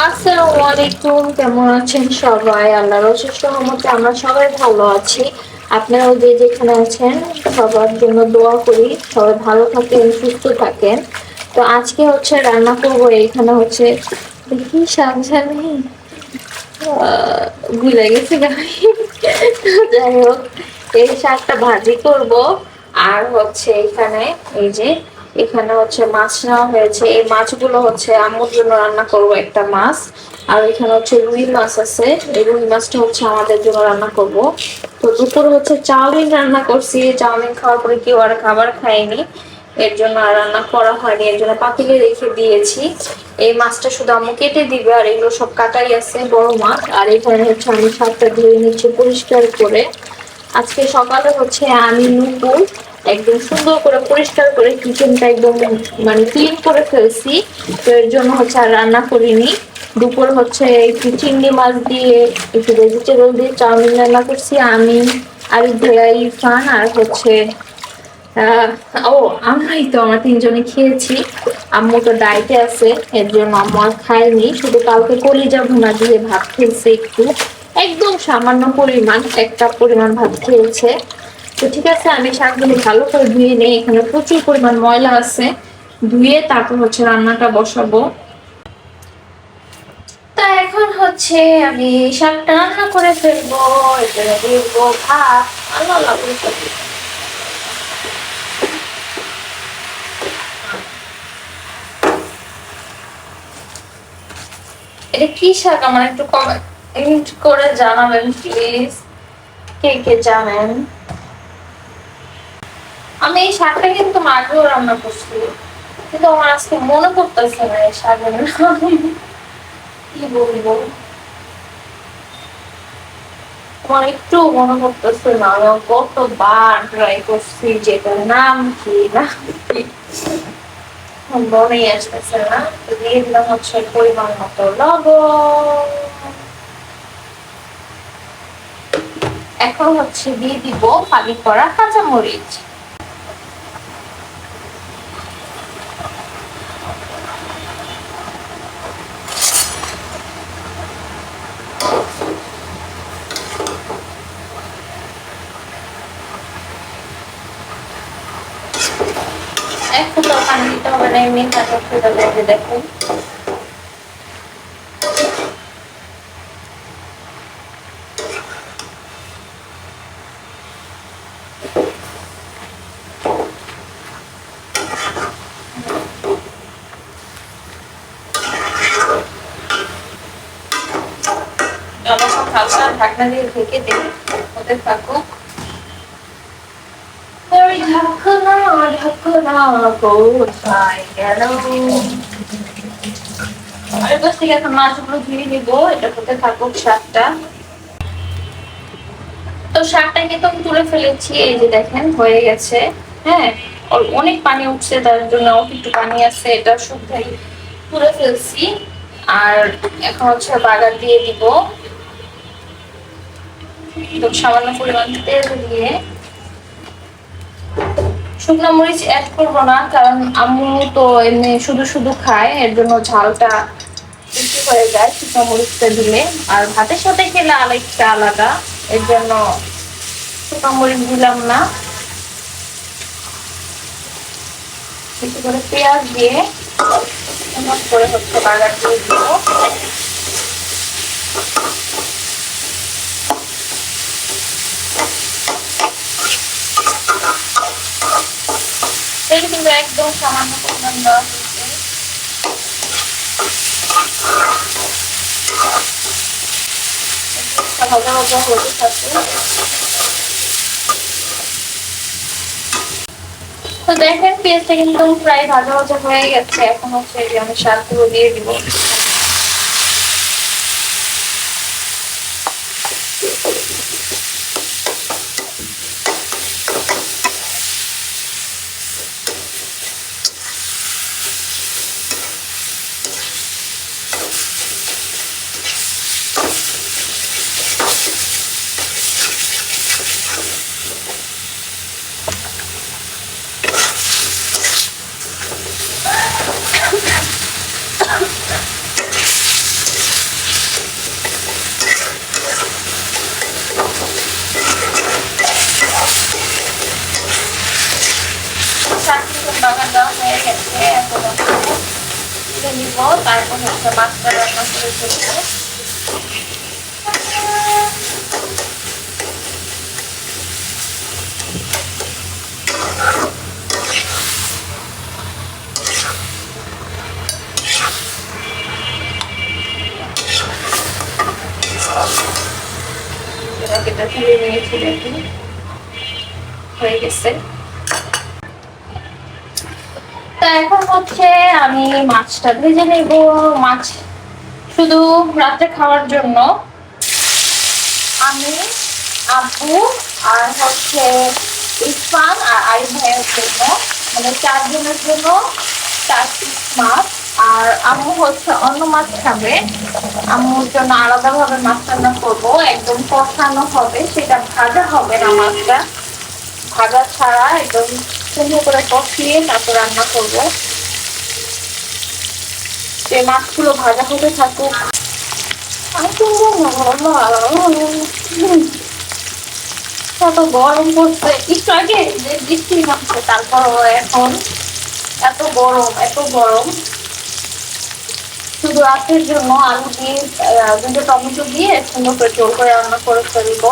আসসালামু আলাইকুম, কেমন আছেন সবাই? আল্লাহর অশেষ রহমতে আমরা সবাই ভালো আছি। আপনারাও যে যেখানে আছেন সবার জন্য দোয়া করি, সবাই ভালো থাকেন, সুস্থ থাকেন। তো আজকে হচ্ছে রান্না করবো, এখানে হচ্ছে দেখি সাবধানে ভুলে গেছি গাই। যাই হোক, এই শাকটা ভাজি করব। আর হচ্ছে এখানে এই যে এখানে হচ্ছে মাছ নেওয়া হয়েছে, এই মাছগুলো হচ্ছে আম্মুর জন্য রান্না করব একটা মাছ। আর এখানে হচ্ছে রুই মাছ আছে, এই রুই মাছটা হচ্ছে আমাদের জন্য রান্না করব। তো দুপুরে হচ্ছে চাউমিন রান্না করছি, চাউমিন খাওয়ার পরে কেউ আর খাবার খায়নি, এর জন্য আর রান্না করা হয়নি, এর জন্য পাতিলে রেখে দিয়েছি। এই মাছটা শুধু আম্মু কেটে দিবে, আর এগুলো সব কাটাই আছে, বড় মাছ। আর এখানে হচ্ছে আমি শাকটা ধুয়ে নিচ্ছি পরিষ্কার করে। আজকে সকালে হচ্ছে আমি নুপুর একদম সুন্দর করে পরিষ্কার করে কিচেনটা একদম মানে ক্লিন করে ফেলছি। তো এর জন্য হচ্ছে আর রান্না করিনি। দুপুর হচ্ছে একটু চিংড়ি মাছ দিয়ে একটু ভেজিটেবল দিয়ে চাউমিন রান্না করছি আমি, আর ভাইয়া ইরফান, আর হচ্ছে ও আমরাই তো আমরা তিনজনে খেয়েছি। আম্মু তো ডায়েটে আছে, এর জন্য আম্মু আর খায়নি, শুধু কালকে কলিজা ভুনা দিয়ে ভাত খেয়েছে একটু, একদম সামান্য পরিমাণ, একটা পরিমাণ ভাত খেয়েছে। তো ঠিক আছে, আমি শাকগুলো ভালো করে ধুয়ে নেই, এখানে প্রচুর পরিমাণ ময়লা আছে, ধুয়ে তারপর হচ্ছে রান্নাটা বসাবো। তা এখন হচ্ছে আমি শাকটা রান্না করে ফেলবো, এটা দিব ভাত। আল্লাহ আল্লাহ করে ফেলবো। এটা কি শাক আমার একটু কমেন্ট করে জানাবেন প্লিজ, কে কে জানেন। আমি এই শাকটা কিন্তু আগেও রান্না করছি, কিন্তু আমার আজকে মনে পড়তেছে না এই শাকের নাম। কি বলবো, আমার একটু মনে পড়তেছে না, আমি কতবার ট্রাই করছি যেটার নাম কি না কি মনেই আসতেছে না। তো দিয়ে দিলাম হচ্ছে পরিমাণ মতো লবণ। এখন হচ্ছে দিয়ে দিব ফালি করা কাঁচামরিচ। একটু তো পানি দিতে হবে না, এমনি কাঁচা ফুটা লেগে দেখুন। হালকা ঢাকনা দিয়ে ঢেকে দিই, ওদের থাকুক। ঢাকনা ঢাকনা কোথায় গেল? আর বস থেকে এখন মাছগুলো ধুয়ে নিব, এটা হতে থাকুক শাকটা। তো শাকটা কিন্তু আমি তুলে ফেলেছি, এই যে দেখেন হয়ে গেছে। হ্যাঁ, অনেক পানি উঠছে, তার জন্য একটু পানি আছে, এটা শুকনাই তুলে ফেলছি। আর এখন হচ্ছে বাগার দিয়ে দিব, তো সামান্য পরিমাণ তেল দিয়ে। শুকনো মরিচ অ্যাড করবো না, কারণ আম্মু তো এমনি শুধু শুধু খায়, এর জন্য ঝালটা বেশি হয়ে যায় শুকনো মরিচটা দিলে। আর ভাতের সাথে খেলে আরেকটা আলাদা, এর জন্য শুকনো মরিচ দিলাম না। একটু করে পেঁয়াজ দিয়ে করে হচ্ছে বাগার দিয়ে দিব। তেল কিন্তু একদম সামান্য পরিমাণ দেওয়া হয়েছে। ভাজা ভাজা হতে থাকে। তো দেখেন পেঁয়াজটা কিন্তু প্রায় ভাজা ভাজা হয়ে গেছে, এখন হচ্ছে আমি শাকগুলো দিয়ে দিব। নিব, তারপর হচ্ছে মাছটা রান্না করে ফেলবো। এটা তুলে নিয়েছি, দেখুন হয়ে গেছে। তা এখন হচ্ছে আমি মাছটা ভেজে নেব। মাছ শুধু রাতে খাওয়ার জন্য, আমি, আব্বু আর হচ্ছে ইরফান আর আরিফ ভাইয়ের জন্য, মানে 4 জনের জন্য 4 পিস মাছ। আর আম্মু হচ্ছে অন্য মাছ খাবে, আম্মুর জন্য আলাদাভাবে মাছ রান্না করবো, একদম কষানো হবে, সেটা ভাজা হবে না, মাছটা ভাজা ছাড়া একদম সুন্দর করে কষিয়ে তারপর রান্না করবো। যে মাছগুলো ভাজা হতে থাকুক। এত গরম পড়ছে, একটু আগে যে বৃষ্টি নামছে, তারপর এখন এত গরম, এত গরম। শুধু রাতের জন্য আলু দিয়ে 2টা টমেটো দিয়ে সুন্দর করে ঝোল করে রান্না করে ফেলবো।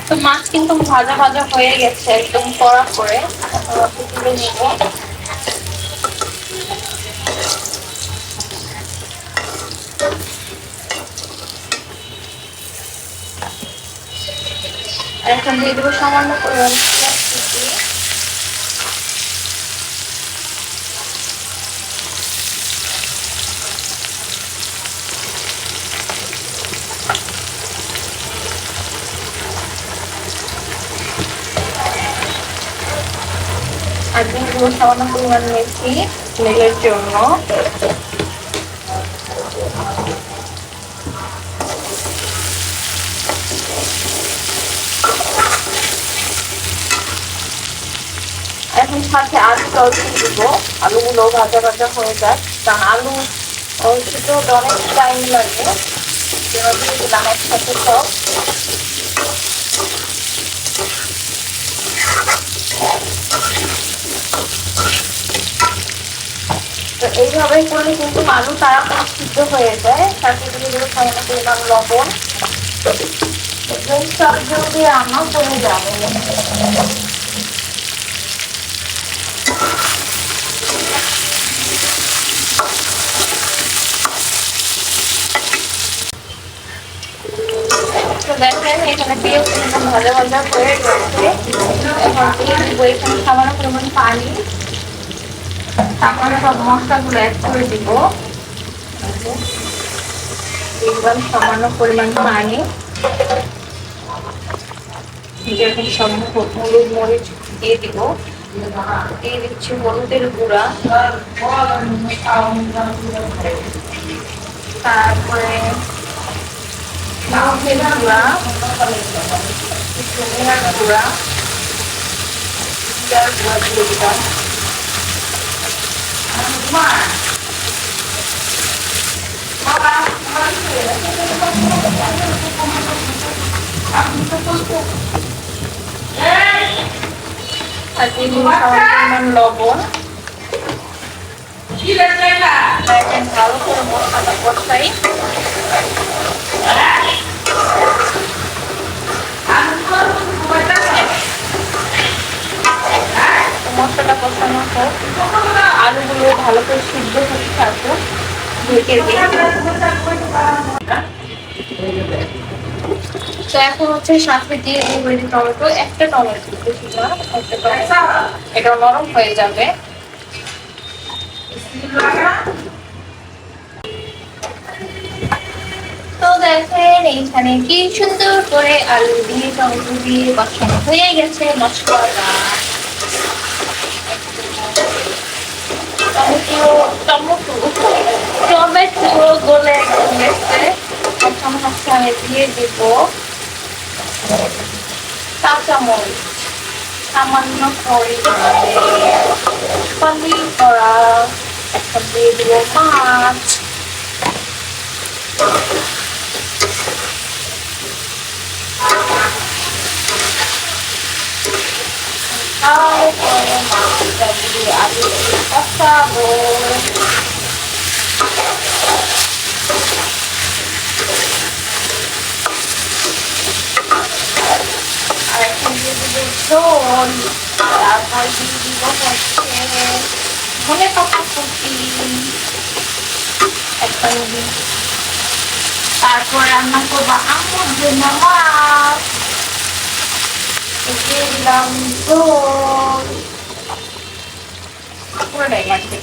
তো মাছ কিন্তু ভাজা ভাজা হয়ে গেছে একদম কড়া করে, তুলে নিব। এখন দিয়ে দেবো সামান্য পরিমাণ আর দিয়ে দেবো সামান্য পরিমাণ মেথি স্মেলের জন্য। এখন সাথে আলুটাও দিয়ে দেবো, আলুগুলো ভাজা ভাজা হয়ে যায়, কারণ আলু সিদ্ধ হতে অনেক টাইম লাগে। দিয়ে দিলাম একসাথে সব। তো এইভাবে করলে কিন্তু আলু তাড়াতাড়ি সিদ্ধ হয়ে যায়। সাথে দিয়ে দেবো সামান্য পরিমাণ লবণ, সব জলদি রান্না করে যাবে। দেখেন এখানে পেঁয়াজ ভাজা ভাজা হয়ে গেছে। এখন দিয়ে দিব এখানে সামান্য পরিমাণ পানি, তারপরে সব মশলাগুলো অ্যাড করে দিব। দিলাম সামান্য পরিমাণ পানি, এখন সব হলুদ মরিচ দিয়ে দিব। দিয়ে দিচ্ছি হলুদের গুঁড়া, তারপরে মরিচের গুঁড়া, ধনিয়ার গুঁড়া, জিরার গুঁড়া দিয়ে দিলাম। আর দিয়ে দিলাম পরিমাণ লবণ। ভালো করে মশলাটা কষাই। মশলাটা কষানো হোক, আলুগুলো ভালো করে সিদ্ধ হতে থাকুক, ঢেকে দিই। তো এখন হচ্ছে সাথে দিয়ে দিব টমেটো, একটা টমেটো, বেশি না, একটা টমেটো, এটা নরম হয়ে যাবে। তো দেখেন এইখানে কি সুন্দর করে আলু দিয়ে টমেটো দিয়ে কষানো হয়ে গেছে মশলাটা। টমেটো গলে গেছে। এখন হচ্ছে আমি দিয়ে দিব কাঁচামরিচ, সামান্য পরিমাণে করা। এখন দিয়ে দিব মাছ, তারপরে মাছটা দিয়ে আলু দিয়ে কষাবো। ঝোল, তারপর দিয়ে দিব হচ্ছে ধনে পাতা কুচি একটা নিবি। তারপর রান্না করবো আম্মুর জন্য মাছ, দিয়ে দিলাম ঝোল করে লাগবে।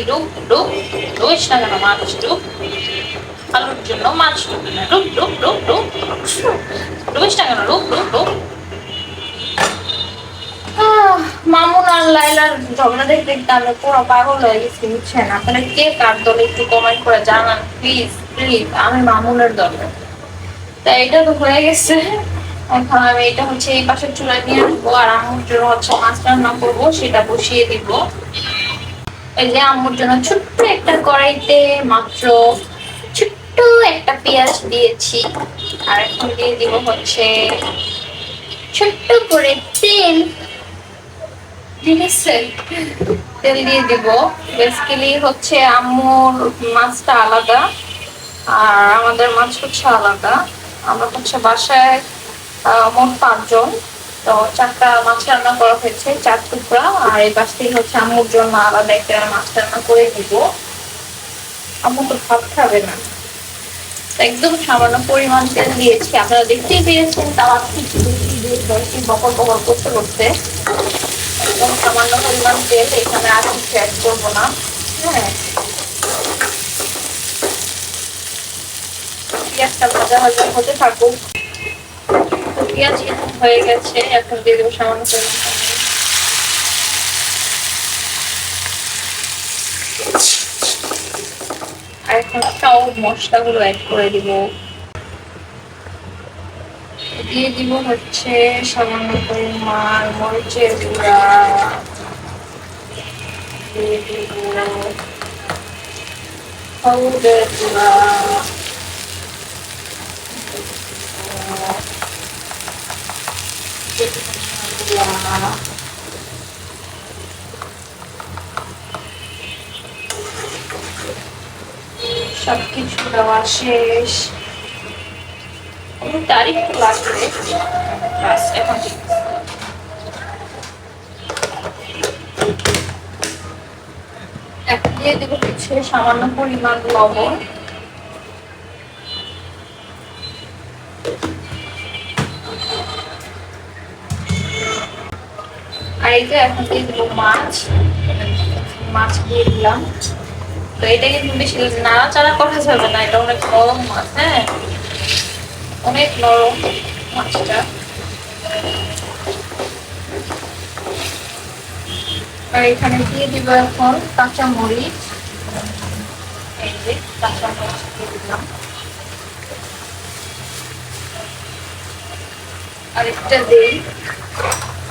ডুব ডুব ডুবিস না কেন মাছ ডুব, আলুর জন্য মাছ ডুবি না, ডুব ডুব ডুব ডুব ডুবিস না কেন, ডুব ডুব ডুব। মামুন আর লাইলার ঝগড়া দেখতে দেখতে আমি পুরো পাগল হয়ে গেছি বুঝছেন। আপনারা কে কার দলে একটু কমেন্ট করে জানান প্লিজ প্লিজ। আমি মামুনের দলে। তা এটা তো হয়ে গেছে, এখন আমি এটা হচ্ছে এই পাশের চুলায় নিয়ে আসবো আর আম্মুর জন্য হচ্ছে মাছ রান্না করবো, সেটা বসিয়ে দিব। এই যে আম্মুর জন্য ছোট্ট একটা কড়াইতে মাত্র ছোট্ট একটা পেঁয়াজ দিয়েছি, আর এখন দিয়ে দিব হচ্ছে ছোট্ট করে তেল। তেল দিয়ে দিব। বেসিক্যালি হচ্ছে আম্মুর মাছটা আলাদা আর আমাদের মাছ হচ্ছে আলাদা। আমরা হচ্ছে বাসায় মোট 5 জন, তো 4টা মাছ রান্না করা হয়েছে, 4 টুকরা। আর এই পাশ থেকে হচ্ছে আম্মুর জন্য আলাদা একটা মাছ রান্না করে দিব। আম্মু তো ভাত খাবে না, একদম সামান্য পরিমাণ তেল দিয়েছি, আপনারা দেখতেই পেয়েছেন। তাও কিছু বেশি বকর বকর করতে করতে একদম সামান্য পরিমাণ তেল, এখানে আর কিছু অ্যাড করবো না। হ্যাঁ, পেঁয়াজটা ভাজা ভাজা হতে থাকুক। পেঁয়াজ হয়ে গেছে, এখন দিয়ে দেবো সামান্য পরিমাণ পানি। আর এখন সব মশলাগুলো অ্যাড করে দিব। দিয়ে দিব হচ্ছে সামান্য পরিমাণ মরিচের গুঁড়া, দিয়ে দিব হলুদের গুঁড়া, সবকিছু দেওয়া শেষ। তারিখ লাগবে এখন দিয়ে দেবো হচ্ছে সামান্য পরিমাণ লবণ। আর এই যে এখন দিয়ে দেবো মাছ, মাছ দিয়ে দিলাম। তো এটা কিন্তু বেশি নাড়াচাড়া করা যাবে না, এটা অনেক নরম মাছ। হ্যাঁ, অনেক নরম মাছটা। আর এখানে দিয়ে দিব এখন কাঁচা মরিচ। এই যে কাঁচা মরিচ দিয়ে দিলাম, আর একটা দিই।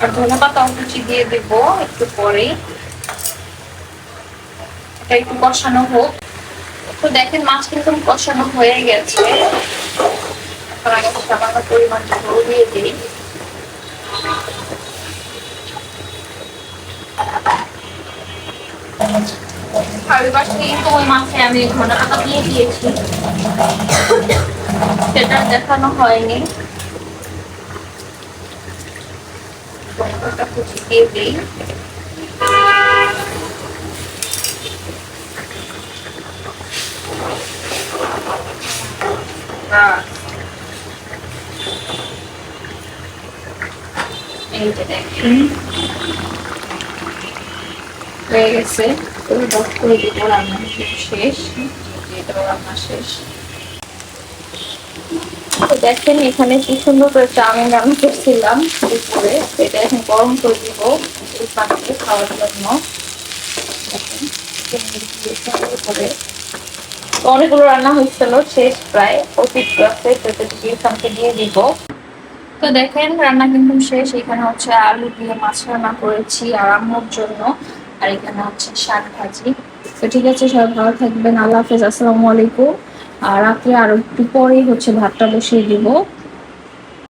আর ধনে পাতা কুচি দিয়ে দেব একটু পরেই। এটা একটু কষানো হোক। তো দেখেন মাছ কিন্তু কষানো হয়ে গেছে। এখন আগে সামান্য পরিমাণ ঝোল দিয়ে দিই। আর এবার কিন্তু ওই মাছে আমি ধনে পাতা দিয়ে দিয়েছি, সেটা দেখানো হয়নি। ধনে পাতা কুচি দিয়ে দিই। এই যে দেখুন হয়ে গেছে। করে দিব, রান্না শেষ। রান্না শেষ। তো দেখেন এখানে কি সুন্দর করে চাউমিন রান্না করছিলাম দুপুরে, এটা এখন গরম করে দিব এই পানিতে খাওয়ার জন্য। অনেকগুলো রান্না হয়েছিল, শেষ প্রায় অতিথি আছে, সেটা দিয়ে দিব। তো দেখেন রান্না কিন্তু শেষ। এখানে হচ্ছে আলু দিয়ে মাছ রান্না করেছি আর আম্মুর জন্য, আর এখানে হচ্ছে শাক ভাজি। তো ঠিক আছে, সবাই ভালো থাকবেন, আল্লাহ হাফেজ, আসসালামু আলাইকুম। আর রাত্রে আরো একটু পরেই হচ্ছে ভাতটা বসিয়ে দিব।